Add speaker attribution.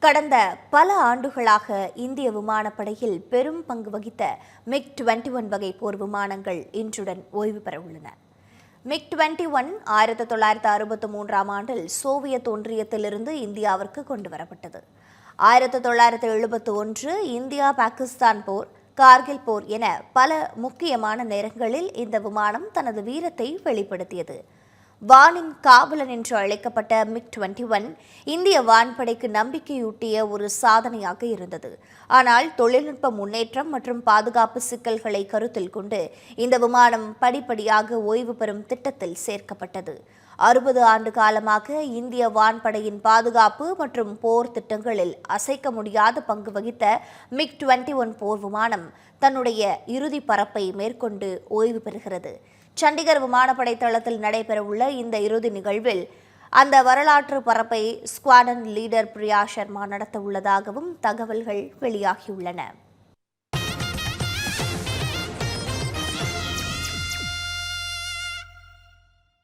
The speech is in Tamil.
Speaker 1: கடந்த பல ஆண்டுகளாக இந்திய விமானப்படையில் பெரும் பங்கு வகித்த MiG-21 வகை போர் விமானங்கள் இன்றுடன் ஓய்வு பெற உள்ளன. MiG-21 1963ஆம் ஆண்டில் சோவியத் ஒன்றியத்திலிருந்து இந்தியாவிற்கு கொண்டு வரப்பட்டது. 1971 இந்தியா பாகிஸ்தான் போர், கார்கில் போர் என பல முக்கியமான நேரங்களில் இந்த விமானம் தனது வீரத்தை வெளிப்படுத்தியது. வானின் காவலன் என்று அழைக்கப்பட்ட MiG-21 இந்திய வான்படைக்கு நம்பிக்கையூட்டிய ஒரு சாதனையாக இருந்தது. ஆனால் தொழில்நுட்ப முன்னேற்றம் மற்றும் பாதுகாப்பு சிக்கல்களை கருத்தில் கொண்டு இந்த விமானம் படிப்படியாக ஓய்வு பெறும் திட்டத்தில் சேர்க்கப்பட்டது. 60 ஆண்டு காலமாக இந்திய வான்படையின் பாதுகாப்பு மற்றும் போர் திட்டங்களில் அசைக்க முடியாத பங்கு வகித்த MiG-21 போர் விமானம் தன்னுடைய இறுதி பறப்பை மேற்கொண்டு ஓய்வு பெறுகிறது. சண்டிகர் விமானப்படை தளத்தில் நடைபெறவுள்ள இந்த இறுதி நிகழ்வில் அந்த வரலாற்று பறப்பை ஸ்குவாட்ரன் லீடர் பிரியா சர்மா நடத்த உள்ளதாகவும் தகவல்கள் வெளியாகியுள்ளன.